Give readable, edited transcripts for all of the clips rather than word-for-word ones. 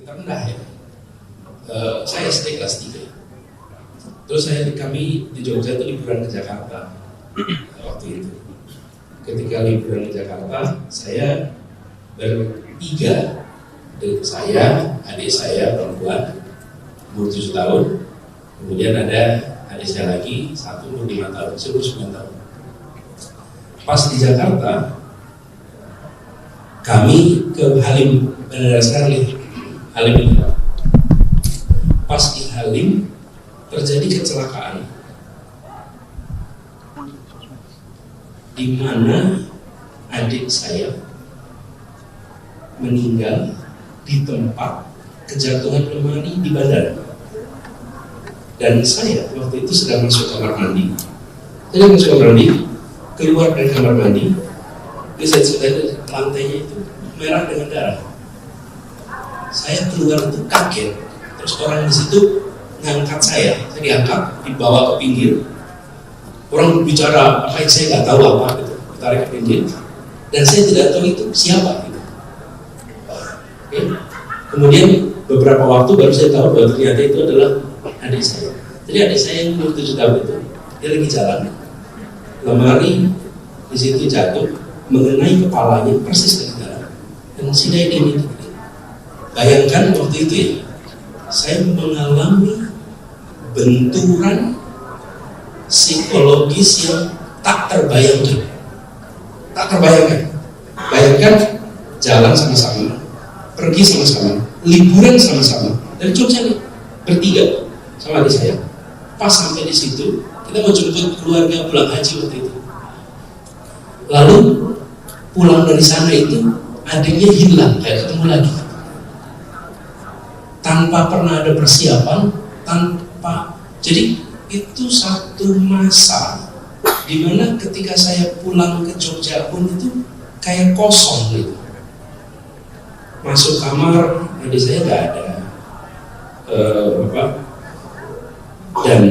terendah ya. Saya SD kelas 3. Terus kami di Jogja itu liburan ke Jakarta waktu itu. Ketika liburan ke Jakarta, saya bertiga, saya, adik saya perempuan umur 7 tahun, kemudian ada adik saya lagi 1 umur 5 tahun, 9 tahun. Pas di Jakarta, kami ke Halim, Bandara Halim ini. Pas di Halim terjadi kecelakaan di mana adik saya meninggal di tempat kejatuhan lemari di bandara. Dan saya waktu itu sedang masuk kamar mandi. Saya masuk kamar mandi, keluar dari kamar mandi, saya sudah lantainya itu merah dengan darah. Saya keluar itu kaget. Terus orang di situ ngangkat saya diangkat, dibawa ke pinggir. Orang bicara apa yang saya nggak tahu apa gitu, ditarik ke pinggir. Dan saya tidak tahu itu siapa. Gitu. Oke. Kemudian beberapa waktu baru saya tahu bahwa ternyata itu adalah adik saya. Jadi adik saya yang umur 7 tahun itu, dia lagi jalan, lemari di situ jatuh, mengenai kepalanya persis ke dalam. Dan sidai ini, bayangkan waktu itu ya, saya mengalami benturan psikologis yang tak terbayangkan. Bayangkan jalan sama-sama, pergi sama-sama, liburan sama-sama dari Jogja nih, bertiga sama adik saya. Pas sampai di situ, kita mau jemput keluarga pulang haji waktu itu. Lalu pulang dari sana itu adiknya hilang, kayak ketemu lagi. Tanpa pernah ada persiapan, jadi itu satu masa di mana ketika saya pulang ke Jogja pun itu kayak kosong gitu. Masuk kamar, adik saya nggak ada, dan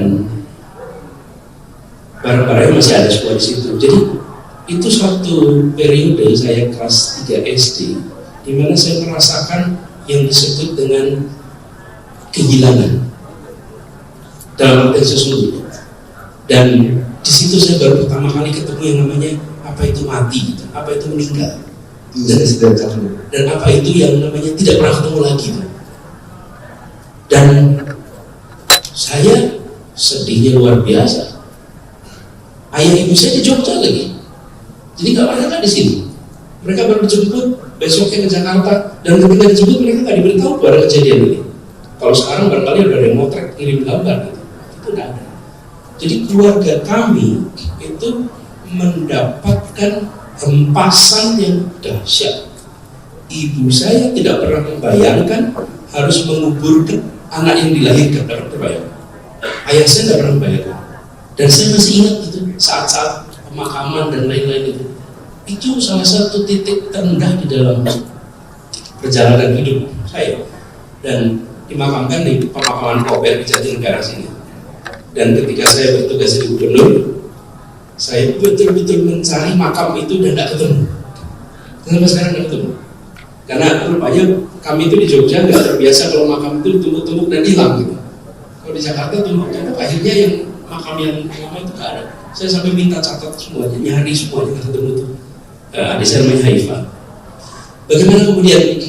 barang-barangnya masih ada semua di situ. Jadi itu suatu periode saya kelas 3 SD, di mana saya merasakan yang disebut dengan kehilangan dalam arti sesungguhnya. Dan di situ saya baru pertama kali ketemu yang namanya apa itu mati, apa itu meninggal, dan apa itu yang namanya tidak pernah ketemu lagi. Dan saya sedihnya luar biasa. Ayah ibu saya di Jogja lagi, jadi nggak banyak di sini. Mereka baru dijemput besoknya ke Jakarta, dan ketika dijemput mereka nggak diberitahu pada kejadian ini. Kalau sekarang barangkali udah ada yang motret kirim gambar gitu, itu nggak ada. Jadi keluarga kami itu mendapatkan hempasan yang dahsyat. Ibu saya tidak pernah membayangkan harus menguburkan anak yang dilahirkan, tidak pernah terbayang. Ayah saya tidak pernah membayangkan. Dan saya masih ingat itu saat-saat pemakaman dan lain-lain itu. Itu salah satu titik terendah di dalam perjalanan hidup saya. Dan dimakamkan di pemakaman Kober di Jatinegara sini. Dan ketika saya bertugas di gubernur, saya betul-betul mencari makam itu dan tidak ketemu. Kenapa sekarang tidak ketemu? Karena rupanya kami itu di Jogja nggak terbiasa kalau makam itu ditumpuk-tumpuk dan hilang gitu. Kalau di Jakarta tumpuk-tumpuk, akhirnya yang makam yang lama itu nggak ada. Saya sampai minta catat semuanya, nyari semuanya nggak ketemu tuh. Adik saya namanya Haifa. Bagaimana kemudian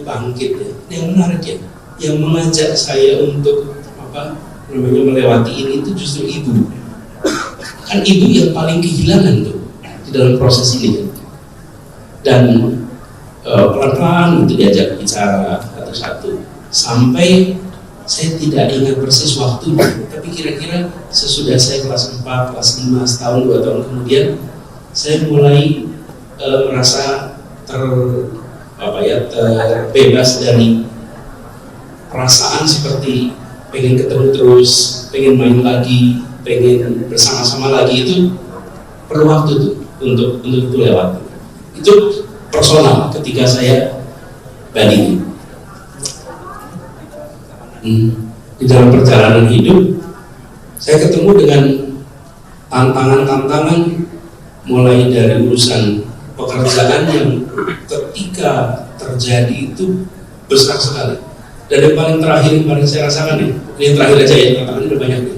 bangkit ya? Yang menarik ya, yang mengajak saya untuk melewati ini itu justru ibu. Kan ibu yang paling kehilangan tuh di dalam proses ini kan. Dan pelan-pelan itu diajak bicara satu-satu sampai saya tidak ingat persis waktunya, tapi kira-kira sesudah saya kelas 4, kelas 5, setahun 2 tahun kemudian saya mulai merasa terbebas dari perasaan seperti pengen ketemu terus, pengen main lagi, pengen bersama-sama lagi. Itu perlu waktu tuh untuk itu lewat. Itu personal ketika saya bandingin. Di dalam perjalanan hidup saya ketemu dengan tantangan-tantangan, mulai dari urusan pekerjaan yang ketika terjadi itu besar sekali. Dan yang paling terakhir, yang paling saya rasakan nih, ini yang terakhir aja ya, katakan udah banyak nih.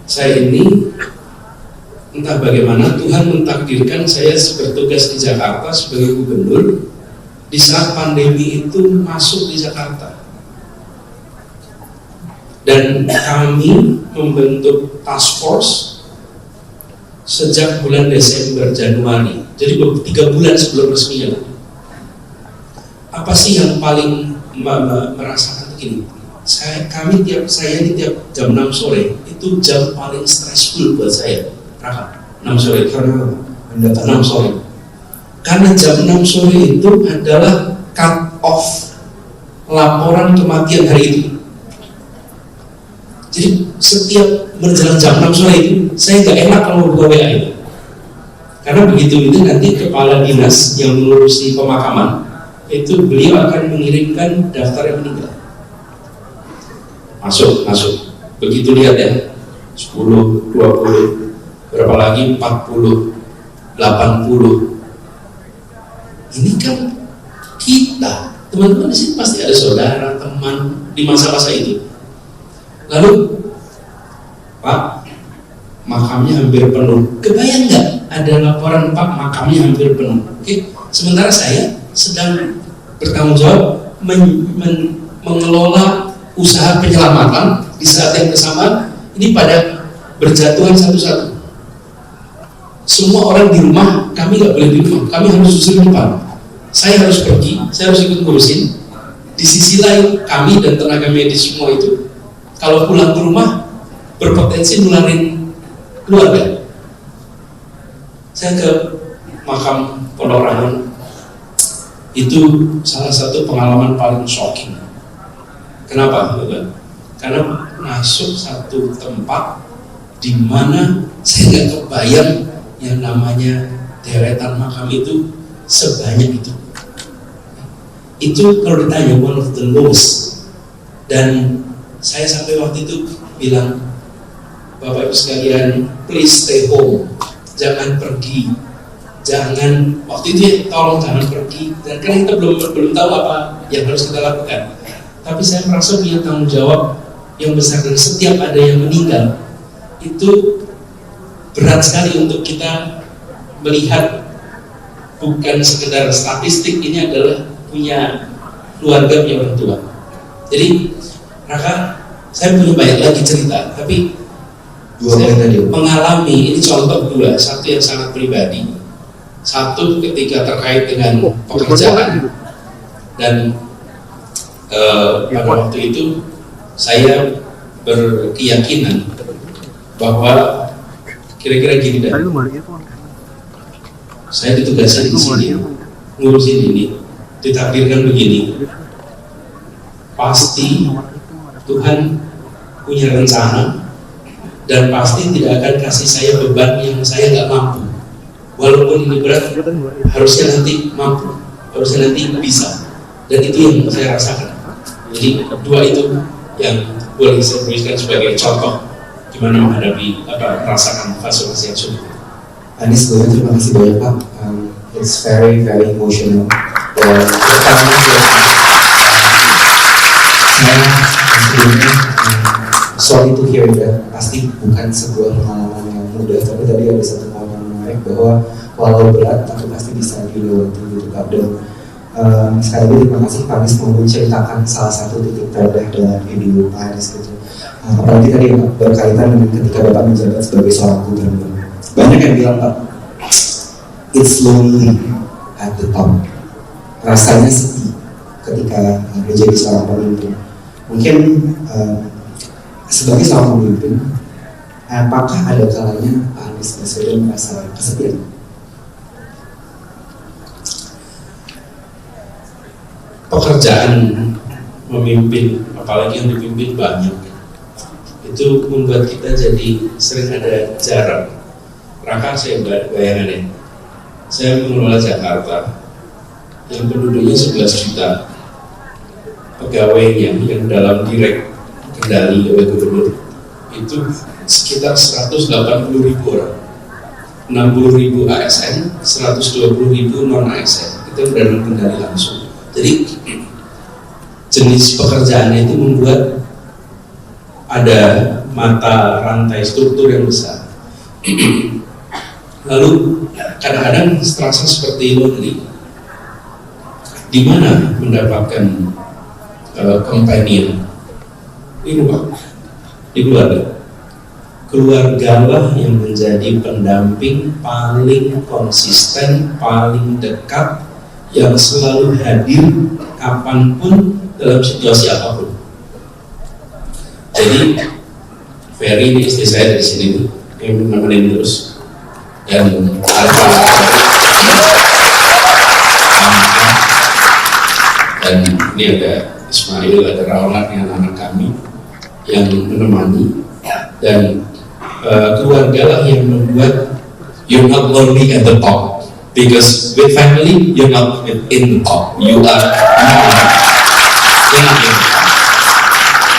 Saya ini entah bagaimana Tuhan mentakdirkan saya bertugas di Jakarta sebagai gubernur di saat pandemi itu masuk di Jakarta. Dan kami membentuk task force sejak bulan Desember Januari. Jadi 3 bulan sebelum resminya. Apa sih yang paling merasakan begini? Saya di tiap jam 6 sore itu jam paling stressful buat saya. Raka, 6 sore karena 6 sore. Karena jam 6 sore itu adalah cut off laporan kematian hari itu. Jadi setiap menjelang jam 6 sore itu saya nggak enak kalau buka WA itu. Karena begitu itu nanti kepala dinas yang mengurusi pemakaman itu beliau akan mengirimkan daftar yang meninggal. Masuk. Begitu lihat ya, 10, 20, berapa lagi 40, 80. Ini kan kita, teman-teman di sini pasti ada saudara, teman di masa-masa itu. Lalu, Pak, makamnya hampir penuh. Kebayang nggak ada laporan Pak makamnya hampir penuh? Oke, sementara saya sedang bertanggung jawab mengelola usaha penyelamatan di saat yang bersamaan ini pada berjatuhan satu-satu. Semua orang di rumah, kami nggak boleh di rumah, kami harus susul depan. Saya harus pergi, saya harus ikut ngurusin. Di sisi lain, kami dan tenaga medis semua itu, kalau pulang ke rumah berpotensi nularin keluarga. Saya ke makam Pondok Rangon, itu salah satu pengalaman paling shocking. Kenapa? Karena masuk satu tempat di mana saya nggak kebayang yang namanya deretan makam itu sebanyak itu. Itu kalau ditanya one of the lowest. Dan saya sampai waktu itu bilang, Bapak Ibu sekalian, please stay home, jangan pergi, jangan waktu itu ya, tolong jangan pergi. Dan karena kita belum tahu apa yang harus kita lakukan. Tapi saya merasa punya tanggung jawab yang besar, dan setiap ada yang meninggal itu berat sekali untuk kita melihat. Bukan sekedar statistik, ini adalah punya keluarga, punya orang tua. Jadi Raka, saya punya banyak lagi cerita, tapi saya mengalami, ini contoh 2, satu yang sangat pribadi, satu ketika terkait dengan pekerjaan. Dan pada waktu itu saya berkeyakinan bahwa kira-kira gini dah, saya ditugaskan di sini ngurusin ini, ditakdirkan begini, pasti Tuhan punya rencana dan pasti tidak akan kasih saya beban yang saya nggak mampu. Walaupun ini berat, harusnya nanti mampu, harusnya nanti bisa. Dan itu yang saya rasakan. Jadi 2 itu yang boleh saya berikan sebagai contoh gimana menghadapi merasakan fase-fase yang sulit. Anis, terima kasih banyak Pak. It's very emotional. Dan saya sorry to hear that. Pasti bukan sebuah pengalaman yang mudah. Tapi tadi ada satu hal yang menarik bahwa walau berat, tapi pasti bisa dilewati gitu Pak. Dan sekali lagi terima kasih Pak Anis mau menceritakan salah satu titik terendah dalam hidup Pak Anis gitu. Apalagi tadi berkaitan dengan ketika Bapak menjabat sebagai seorang gubernur. Banyak yang bilang Pak, it's lonely at the top. Rasanya sepi ketika menjadi seorang pemimpin. Mungkin sebagai seorang pemimpin, apakah ada kalanya Pak Anies Baswedan merasa kesepian? Pekerjaan memimpin, apalagi yang dipimpin banyak, itu membuat kita jadi sering ada jarak. Raka, saya bayangannya, saya mengelola Jakarta yang penduduknya 11 juta, pegawainya yang dalam direct kendali oleh gubernur itu sekitar 180.000 orang, 60.000 ASN, 120.000 non ASN. kita berada kendali langsung. Jadi jenis pekerjaannya itu membuat ada mata rantai struktur yang besar. Lalu kadang-kadang struktur seperti laundry, di mana mendapatkan companion? Di rumah, di keluarga. Keluargalah yang menjadi pendamping paling konsisten, paling dekat, yang selalu hadir kapanpun dalam situasi apapun. Jadi Ferry ini istri saya dari sini yang nemenin terus, dan dan ini ada Ismail, ada Raulat yang anak kami yang menemani, dan keluarga lah yang membuat you're not lonely at the top, because with family you're not in the top, you are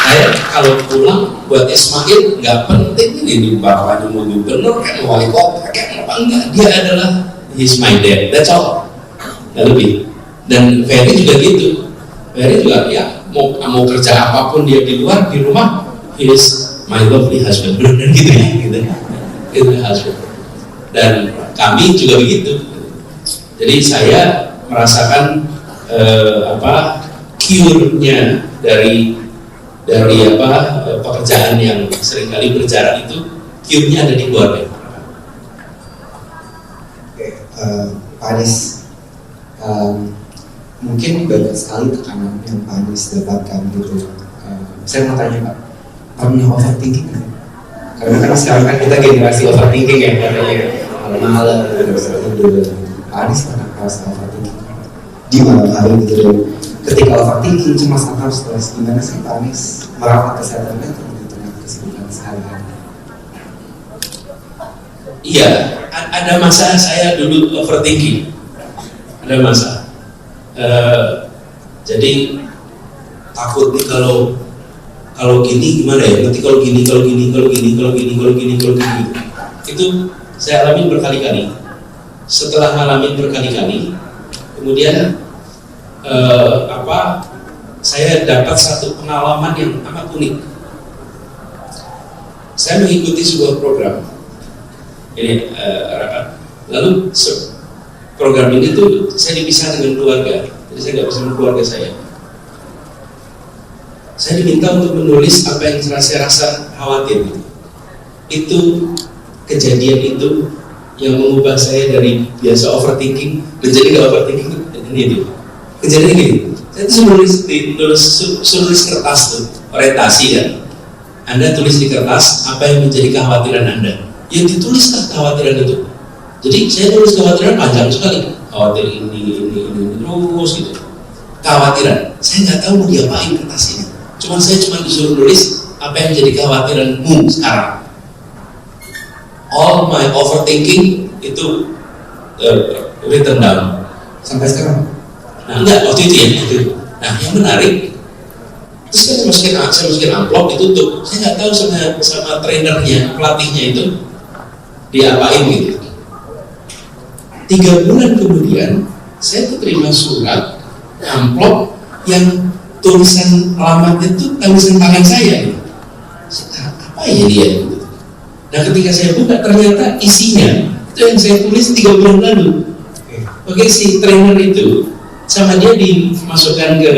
saya kalau pulang buat Ismail nggak penting ini bapaknya mau gubernur kayak mau wali kota kayak apa enggak, dia adalah he's my dad, that's all, nggak lebih. Dan Ferry juga gitu, Ferry juga ya mau kerja apapun dia di luar, di rumah he is my lovely husband, benar gitu ya, gitu husband. Dan kami juga begitu. Jadi saya merasakan cure-nya dari pekerjaan yang seringkali berjarak itu, cure-nya ada di keluarga. Oke, Pak Anies, mungkin banyak sekali tekanan yang Pak Anies dapatkan gitu. Saya mau tanya Pak, pernah overthinking kan? Karena kan sekarang kan kita generasi overthinking ya, katanya malam-malam Pak Anies pernah merasa overthinking di malam hari gitu, dan ketika overthinking cemas atau stres, gimana sih Pak Anies merawat kesehatan mental di tengah kesibukan sehari-hari? Iya, ada masa saya dulu overthinking, ada masa. Jadi takut nih kalau gini gimana ya, nanti kalau gini itu saya alami berkali-kali. Setelah ngalamin berkali-kali, kemudian saya dapat satu pengalaman yang amat unik. Saya mengikuti sebuah program ini, lalu program ini tuh saya dipisah dengan keluarga, jadi saya nggak bersama keluarga saya. Saya diminta untuk menulis apa yang saya rasa khawatir. Itu kejadian itu yang mengubah saya dari biasa overthinking menjadi nggak overthinking. Ini kejadian gini, saya tuh tulis kertas tuh orientasi kan. Anda tulis di kertas apa yang menjadi kekhawatiran Anda, yang dituliskan kekhawatiran itu. Jadi saya tulis kekhawatiran panjang sekali, khawatir ini terus gitu. Kekhawatiran, saya nggak tahu mau diapain kertas ini. Saya cuma disuruh nulis apa yang jadi kekhawatiranmu sekarang. All my overthinking itu written down Sampai sekarang? Nah enggak, waktu itu ya gitu. Nah yang menarik, terus kan saya masukin amplop ditutup. Saya nggak tahu sama trainernya, pelatihnya itu diapain gitu. 3 bulan kemudian saya terima surat amplop yang tulisan alamatnya itu tulisan tangan saya gitu. Apa ya dia gitu. Nah ketika saya buka ternyata isinya itu yang saya tulis 3 bulan lalu. Oke, si trainer itu sama dia dimasukkan ke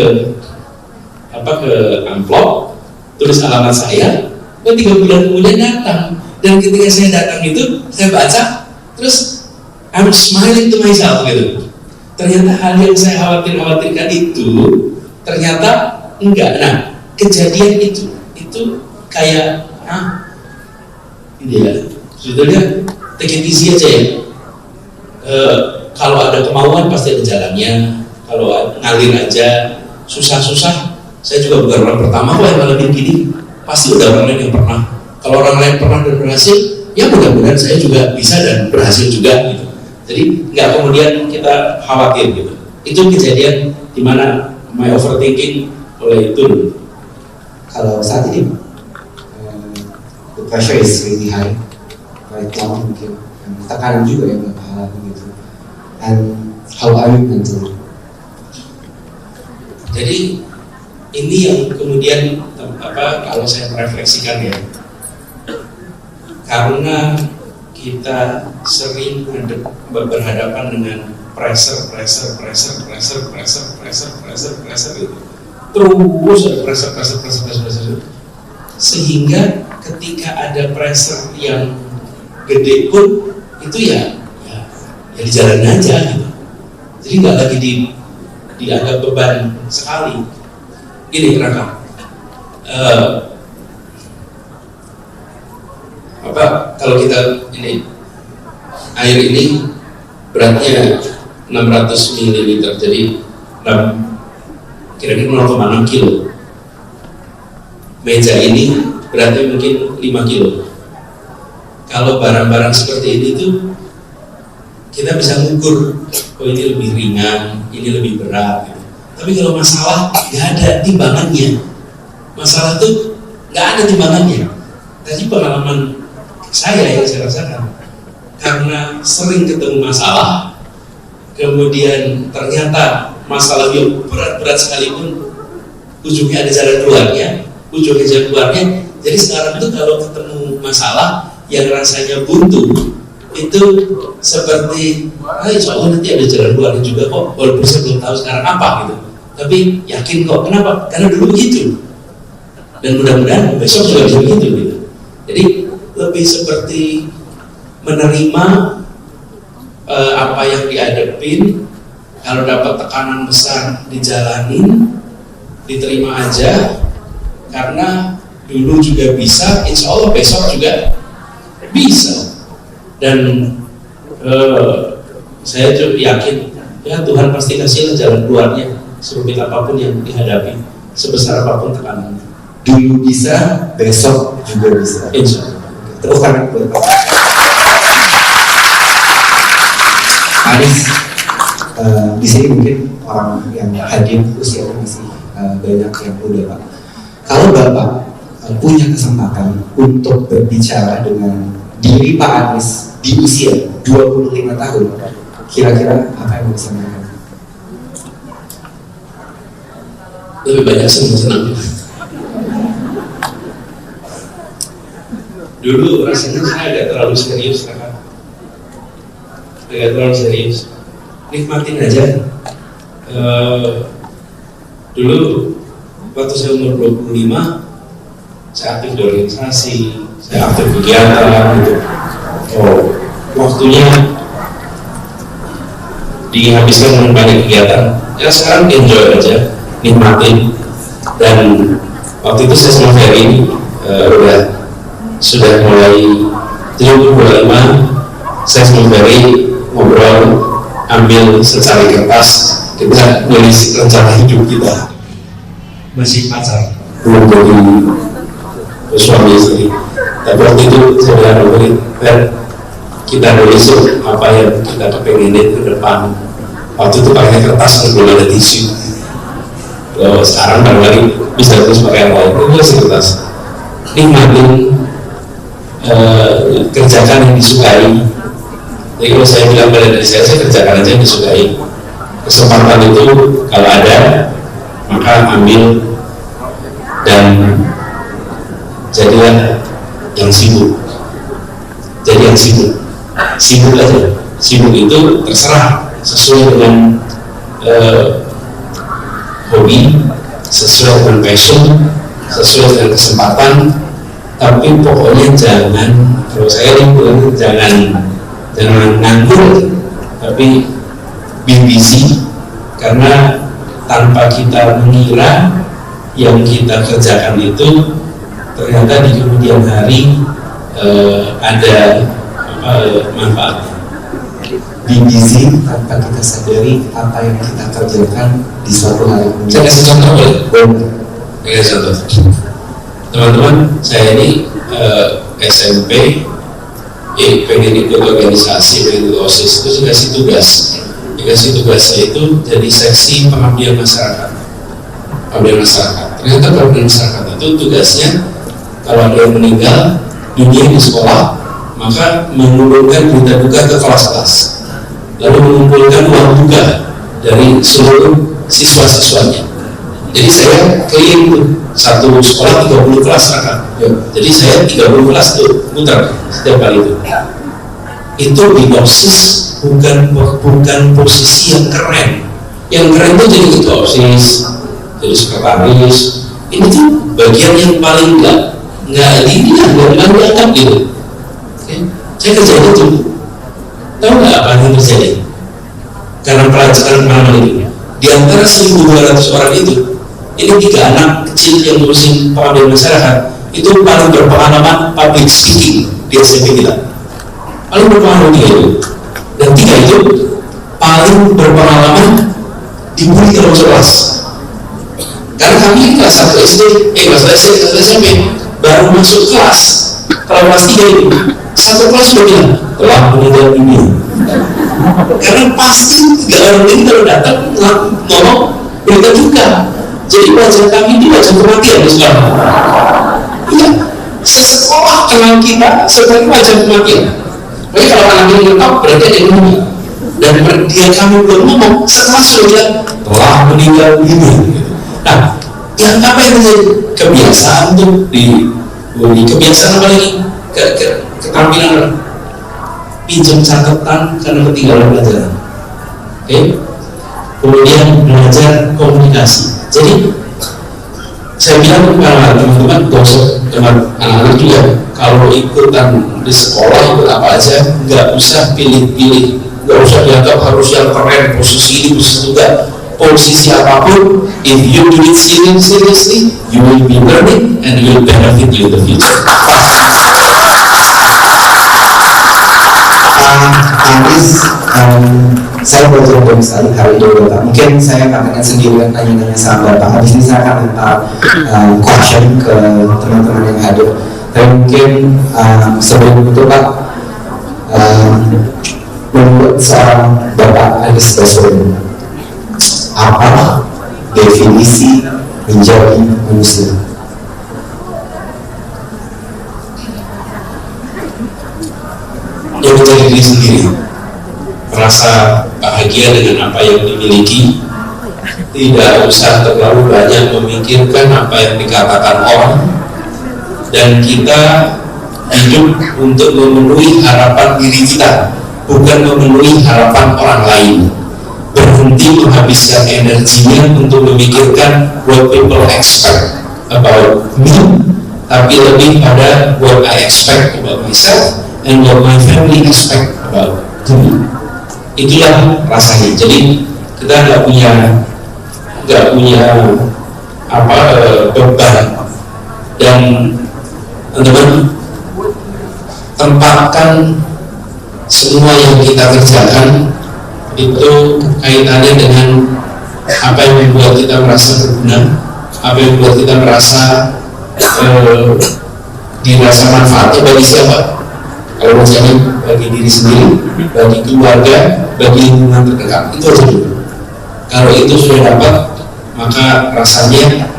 amplop, tulis alamat saya. 3 bulan kemudian datang, dan ketika saya datang itu saya baca, terus I'm smiling to myself gitu. Ternyata hal yang saya khawatirkan itu ternyata enggak. Nah kejadian itu kayak ini ya, sebetulnya take it easy aja ya. Kalau ada kemauan pasti ada jalannya. Kalau ngalir aja, susah-susah. Saya juga bukan orang pertama kok yang ngalamin gini. Pasti udah orang lain yang pernah. Kalau orang lain pernah dan berhasil, ya mudah-mudahan saya juga bisa dan berhasil juga gitu. Jadi nggak kemudian kita khawatir gitu. Itu kejadian di mana my overthinking mulai turun. Kalau saat ini the pressure is really high right now, mungkin tekanan juga ya Bapak gitu. And How are you mentally? Jadi ini yang kemudian kalau saya merefleksikan ya, karena kita sering berhadapan dengan pressure gitu. Terus ada pressure, sehingga ketika ada pressure yang gede pun itu ya dijalanin aja gitu. Jadi nggak lagi dianggap beban sekali. Gini Raka, kalau kita ini air ini beratnya 600 ml, jadi kira-kira 0,6 kilo. Meja ini beratnya mungkin 5 kilo. Kalau barang-barang seperti ini tuh kita bisa ngukur, oh ini lebih ringan, ini lebih berat gitu. Tapi kalau masalah nggak ada timbangannya, masalah tuh nggak ada timbangannya. Tadi pengalaman saya yang saya rasakan, karena sering ketemu masalah, kemudian ternyata masalah yang berat-berat sekalipun ujungnya ada jalan keluarnya, jadi sekarang tuh kalau ketemu masalah yang rasanya buntu itu seperti insya Allah nanti ada jalan keluarnya juga kok, walaupun saya belum tahu sekarang apa gitu, tapi yakin kok. Kenapa? Karena dulu begitu, dan mudah-mudahan besok juga bisa begitu gitu. Jadi lebih seperti menerima apa yang dihadapin. Kalau dapat tekanan besar dijalanin, diterima aja, karena dulu juga bisa, insya Allah besok juga bisa. Dan saya juga yakin ya Tuhan pasti kasih jalan keluarnya, serumit apapun yang dihadapi, sebesar apapun tekanannya. Dulu bisa, besok juga bisa. Insya Allah. Tepuk tangan buat Pak Anis. Di sini mungkin orang yang hadir usianya masih banyak yang muda, Pak. Kalau Bapak punya kesempatan untuk berbicara dengan diri Pak Anis di usia 25 tahun, kira-kira apa yang bisa disampaikan? Lebih banyak senang-senang. Dulu rasanya saya agak terlalu serius, kan? Agak terlalu serius. Nikmatin aja. Dulu waktu saya umur 25, saya aktif di organisasi, saya aktif kegiatan gitu. Waktunya dihabiskan dengan banyak kegiatan. Ya sekarang enjoy aja, nikmatin. Dan waktu itu saya sama Ferry sudah mulai 75, saya sama Ferry ngobrol, ambil secari kertas, kita nulis rencana hidup kita. Masih pacar, belum jadi suami istri. Tapi waktu itu saya bilang, kita nulis apa yang kita kepengenin ke depan. Waktu itu pakai kertas, belum ada tisu. Sekarang baru lagi bisa terus pakai apa? Nulis kertas. Nikmatin, kerjakan yang disukai. Jadi kalau saya bilang pada diri saya kerjakan aja yang disukai. Kesempatan itu kalau ada, maka ambil dan jadilah yang sibuk. Jadi yang sibuk aja. Sibuk itu terserah sesuai dengan hobi, sesuai dengan passion, sesuai dengan kesempatan. Tapi pokoknya jangan, kalau saya bilang jangan nganggur, tapi be busy, karena tanpa kita mengira yang kita kerjakan itu ternyata di kemudian hari ada manfaatnya. Be busy tanpa kita sadari apa yang kita kerjakan di suatu hari. Saya kasih contoh boleh? Saya kasih contoh. Teman-teman, saya ini SMP, pengen ikut organisasi, pengen ikut OSIS, itu dikasih tugas. Dikasih tugasnya itu jadi seksi pengabdian masyarakat. Ternyata pengabdian masyarakat itu tugasnya, kalau ada yang meninggal dunia di sekolah, maka mengumumkan berita duka ke kelas-kelas. lalu mengumpulkan uang buka dari seluruh siswa-siswanya. Jadi saya keliling tuh, satu sekolah 30 kelas akan. Jadi saya 30 kelas tuh putar setiap kali itu. Itu hipnosis bukan posisi yang keren. Yang keren itu jadi ketua OSIS, jadi sekretaris. Ini tuh bagian yang paling nggak dianggap gitu. Saya kerja itu, tahu nggak apa yang terjadi? Karena pelajaran pengalaman itu, di antara 1.200 orang itu, ini 3 anak kecil yang ngurusin pengabdian masyarakat itu paling berpengalaman public speaking di SMP kita. Paling berpengalaman 3 itu, dan 3 itu paling berpengalaman dibully kalau masuk kelas. Karena kami kelas 1 SD, kelas 1 SMP baru masuk kelas. Kalau kelas 3 itu satu kelas sudah bilang telah meninggal ini. Karena pasti 3 orang ini kalau datang ngomong berita duka. Jadi wajah kami ini wajah kematian di sekolah. Iya, sesekolah kenal kita sebagai wajah kematian. Tapi kalau anak ini lengkap berarti ada yang ngomong. Dan dia kami belum ngomong, setelah sudah telah meninggal ini. Nah, yang apa yang terjadi? Kebiasaan tuh di kebiasaan apa lagi? Keterampilan pinjam catatan karena ketinggalan pelajaran. Kemudian belajar komunikasi. Jadi saya bilang kepada teman-teman, teman anak-anak juga, kalau ikutan di sekolah ikut apa aja, nggak usah pilih-pilih, nggak usah dianggap harus yang keren, posisi ini, posisi juga, posisi apapun. If you do it seriously, you will be learning and you will benefit you in the future. Saya belajar banyak sekali hari ini Bapak. Mungkin saya akan sendirian tanya-tanya sama Bapak. Habis ini saya akan lempar question ke teman-teman yang hadir. Tapi mungkin sebelum itu Pak, menurut seorang Bapak Anies Baswedan, apa definisi menjadi manusia? Yang menjadi diri sendiri, merasa bahagia dengan apa yang dimiliki, tidak usah terlalu banyak memikirkan apa yang dikatakan orang, dan kita hidup untuk memenuhi harapan diri kita, bukan memenuhi harapan orang lain. Berhenti menghabiskan energinya untuk memikirkan what people expect about me, tapi lebih pada what I expect about myself and what my family expect about me. Itulah rasanya. Jadi kita nggak punya beban, dan teman-teman tempatkan semua yang kita kerjakan itu kaitannya dengan apa yang membuat kita merasa berguna, apa yang membuat kita merasa dirasa manfaatnya bagi siapa? Kalau misalnya bagi diri sendiri, bagi keluarga, bagi lingkungan terdekat, itu aja dulu. Kalau itu sudah dapat, maka rasanya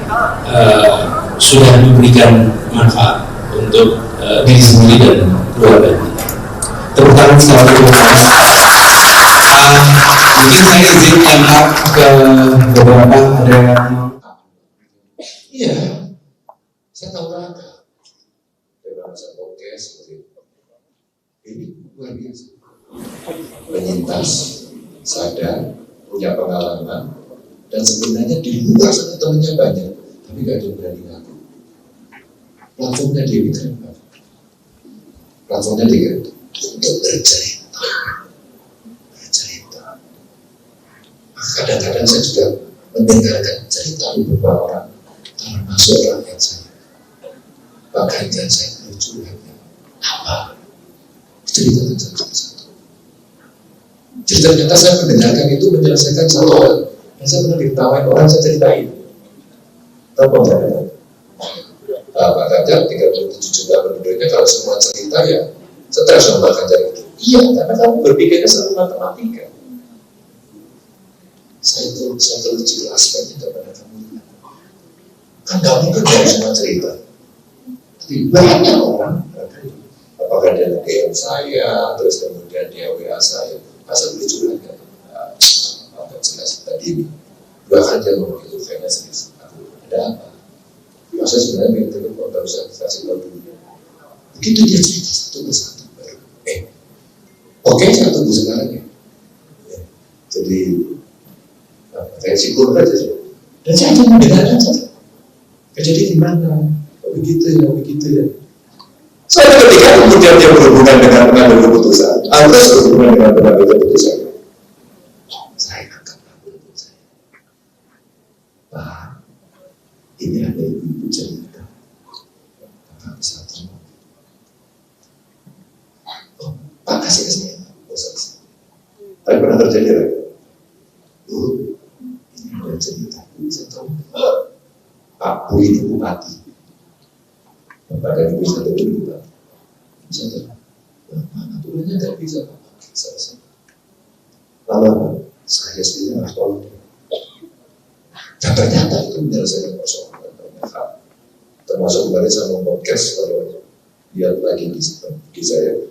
sudah memberikan manfaat untuk diri sendiri dan keluarga. Tepuk tangan sekali mungkin saya izin lempar ke beberapa, ada yang iya, saya tahu rata dalam masa podcast seperti ini luar biasa, penyintas, sadar, punya pengalaman, dan sebenarnya di luar sana temannya banyak, tapi gak ada yang berani ngaku. Platformnya dia keren banget. Platformnya dia untuk bercerita. Kadang-kadang saya juga mendengarkan cerita beberapa orang, termasuk rakyat saya. Bahkan yang saya lucu apa? Cerita satu-satu. Cerita saya mendengarkan itu menyelesaikan satu hal. Dan saya pernah diketawain orang, saya ceritain. Tahu apa? Pak Ganjar 37 juta penduduknya, kalau semua cerita ya stres sama Pak Ganjar itu. Iya, karena kamu berpikirnya selalu matematika. Saya terus aspeknya kepada kamu. Kan gak mungkin dari semua cerita. Tapi banyak orang, apakah dia DM saya, terus kemudian dia WA saya, masa boleh curhat kan? Agak jelas tadi 2 kali dia ngomong itu kayaknya serius. Aku ada apa? Masa sebenarnya pengen telepon, gak usah kasih tahu dulu. Begitu dia cerita satu persatu baru. Oke, saya tunggu sekarang ya. Jadi kayak psikolog aja sih. Dan saya hanya mendengarkan saja. Jadi gimana? Begitu ya. Soalnya ketika kemudian dia berhubungan dengan pengambil keputusan, harus berhubungan dengan pengambil keputusan. Saya akan mengambil keputusan. Pak, ini ada ibu cerita. Bapak bisa tolong. Oh, Pak kasih ke saya. Tapi pernah terjadi lagi. Ini ada cerita. Bisa tolong. Pak Bu ini bupati. Bapak dan Ibu satu ini bupati. Bisa tolong. Mana turunnya tidak bisa Pak. Selesai. Lalu saya sendiri harus tolong. Dan ternyata itu menyelesaikan persoalan banyak hal. Termasuk kemarin saya mau podcast kalau dia lagi di saya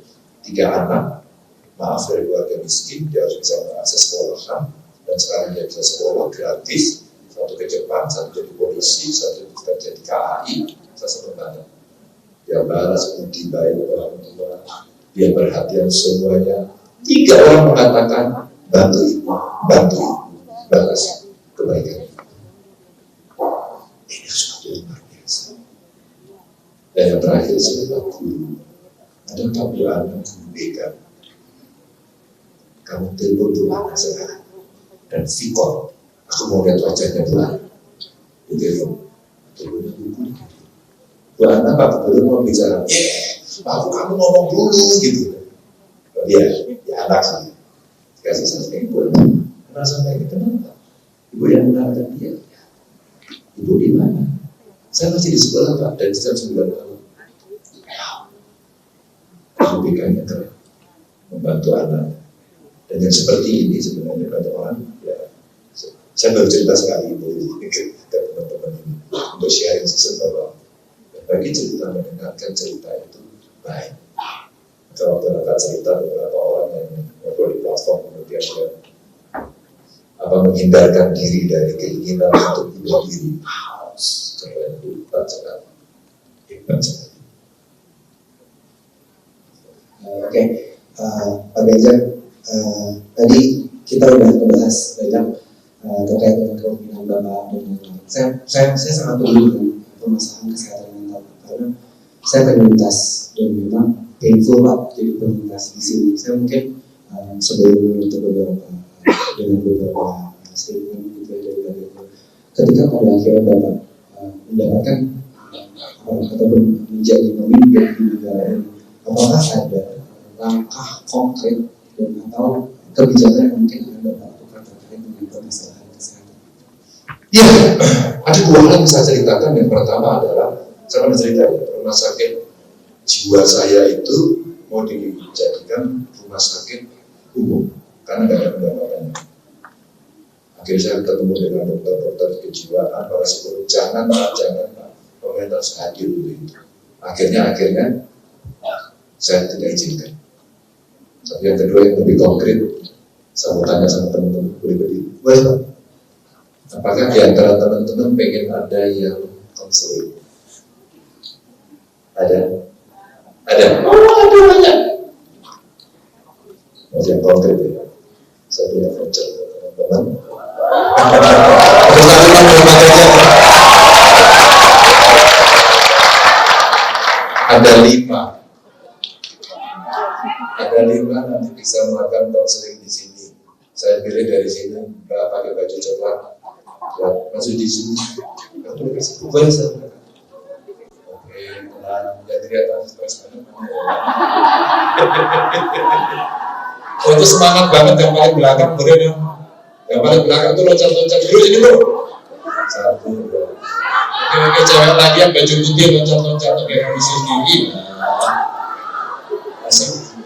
3 anak, maaf dari keluarga miskin, dia harus bisa mengakses sekolah dan sekarang dia bisa sekolah gratis. Satu ke Jepang, satu jadi polisi, satu kerja di KAI, saya senang banget. Dia balas budi baik orang tua, dia perhatian semuanya. 3 orang mengatakan bantu ibu, balas kebaikan. Ini sesuatu yang luar biasa. Dan yang terakhir sebagai guru, ada 40 anak guru BK. Kamu telepon dulu anak saya dan Vicor. Aku mau lihat wajahnya bulan. Di telepon. Teleponnya buku. Bulan apa? Belum mau bicara. Aku kamu ngomong dulu gitu. Ya anak sih. Kasih sampai ibu. Merasa baik kenapa? Ibu yang mengenalkan dia. Ibu di mana? Saya masih di sekolah Pak. Dan jam 9 tahun. Ibu BK-nya keren. Membantu anak. Dan yang seperti ini sebenarnya banyak orang. Saya baru cerita sekali ke teman-teman ini untuk sharing season bahwa bagi cerita mendengarkan cerita itu baik. Kalau ternyata cerita beberapa orang yang ngobrol di platform kemudian dia menghindarkan diri dari keinginan untuk bunuh diri, keren itu hebat sekali. Oke, Pak Ganjar, tadi kita udah membahas banyak terkait dengan kemungkinan Bapak dan lain-lain. Saya sangat peduli dengan permasalahan kesehatan mental karena saya penyintas dan memang painful Pak jadi penyintas di sini. Saya mungkin sebelum menutup beberapa statement gitu ya dari ketika pada akhirnya Bapak mendapatkan ataupun menjadi pemimpin di negara ini, apakah ada langkah konkret dan atau kebijakan yang mungkin akan Bapak lakukan terkait dengan permasalahan kesehatan? Ya, ada 2 hal yang saya ceritakan. Yang pertama adalah saya pernah cerita rumah sakit jiwa saya itu mau dijadikan rumah sakit umum karena nggak ada pendapatannya. Akhirnya saya ketemu dengan dokter-dokter kejiwaan, para psikolog, jangan Pak, pemerintah harus hadir untuk itu. Akhirnya saya tidak izinkan. Tapi yang kedua yang lebih konkret, saya mau tanya sama teman-teman, boleh berdiri? Boleh Pak. Apakah di antara teman-teman pengen ada yang konseling? Ada? Oh, ada banyak. Masih yang konkret ya. Saya punya voucher teman-teman. Ada 5. Ada 5 nanti bisa melakukan konseling di sini. Saya pilih dari sini, Mbak pakai baju coklat, ya, masuk di sini. Kamu kasih bukan saya. Oke, tenang, ya kelihatan stres banget. Oh itu semangat banget yang paling belakang boleh dong. Yang paling belakang itu loncat-loncat dulu ini bro. 1, 2. Oke, cewek lagi yang baju putih loncat-loncat kayak di sini. Asik.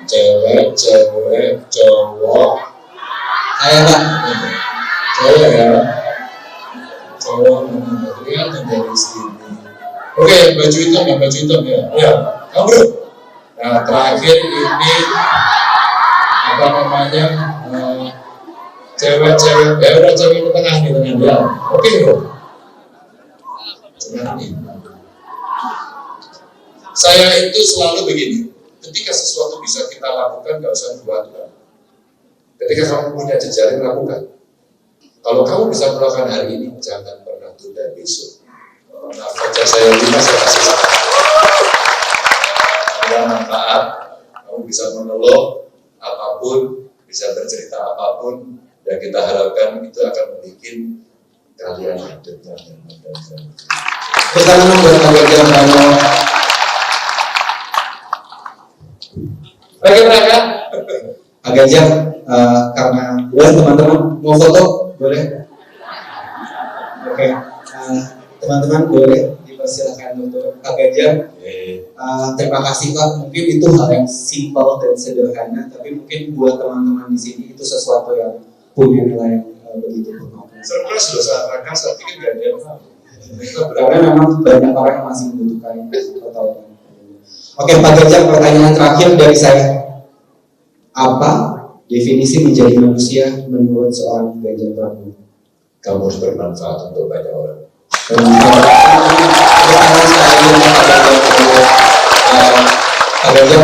Cewek, cowok. Saya Pak. Cewek ya. Cowok, lihat dari sini. Oke, baju hitam ya. Ya, kamu bro. Nah, terakhir ini apa namanya cewek-cewek, ya udah cewek ke tengah nih dengan dia. Oke bro. Sekarang ini. Saya itu selalu begini. Ketika sesuatu bisa kita lakukan, nggak usah dibuat. Ketika kamu punya jejaring, lakukan. Kalau kamu bisa melakukan hari ini, jangan pernah tunda besok. Nah, baca saya 5, saya kasih saran. Ada manfaat, kamu bisa mengeluh apapun, bisa bercerita apapun, dan kita harapkan itu akan membuat kalian hidup yang nyaman dan bahagia. Kita menunggu Ganjar Pranowo. Bagi mereka, Pak Ganjar, karena boleh teman-teman mau foto, boleh? Oke, teman-teman boleh dipersilakan untuk Pak Ganjar. Terima kasih Pak, mungkin itu hal yang simpel dan sederhana, tapi mungkin buat teman-teman di sini itu sesuatu yang punya nilai yang begitu bermakna. surprise loh saat mereka, saya pikir gak ada yang tahu. Karena memang banyak orang yang masih membutuhkan pertolongan. Oke Pak Ganjar, pertanyaan terakhir dari saya. Apa definisi menjadi manusia menurut seorang Ganjar Pranowo? Kamu harus bermanfaat untuk banyak orang. Pak Ganjar,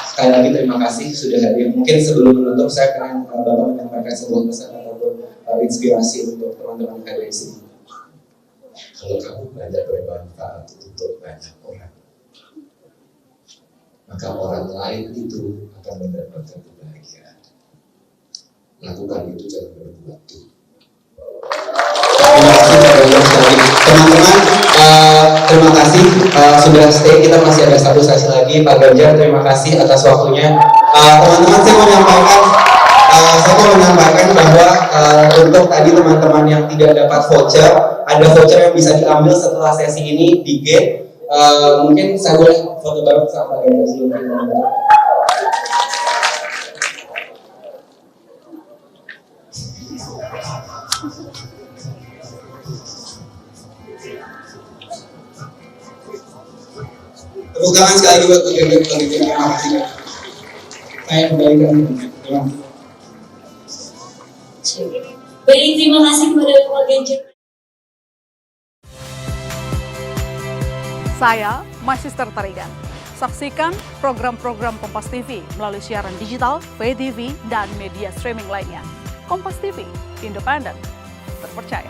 sekali lagi terima kasih sudah hadir. Mungkin sebelum menutup saya akan Bapak menyampaikan sebuah pesan ataupun inspirasi untuk teman-teman yang ada di sini. Kalau kamu banyak bermanfaat untuk banyak orang, maka orang lain itu akan mendapatkan kebahagiaan. Lakukan itu, jangan berbuat itu. Terima kasih Pak Ganjar sekali. Teman-teman, terima kasih sudah stay. Kita masih ada satu sesi lagi. Pak Ganjar, terima kasih atas waktunya. Teman-teman, saya mau menyampaikan bahwa untuk tadi teman-teman yang tidak dapat voucher, ada voucher yang bisa diambil setelah sesi ini di gate. Mungkin saya boleh foto bareng sama Pak Ganjar sebelum kita menutup. Tepuk tangan sekali lagi buat Pak Ganjar. Terima kasih. Saya kembalikan. Terima kasih. Baik, terima kasih kepada Pak Ganjar. Saya, My Sister Tarigan. Saksikan program-program Kompas TV melalui siaran digital, pay TV, dan media streaming lainnya. Kompas TV, independen, terpercaya.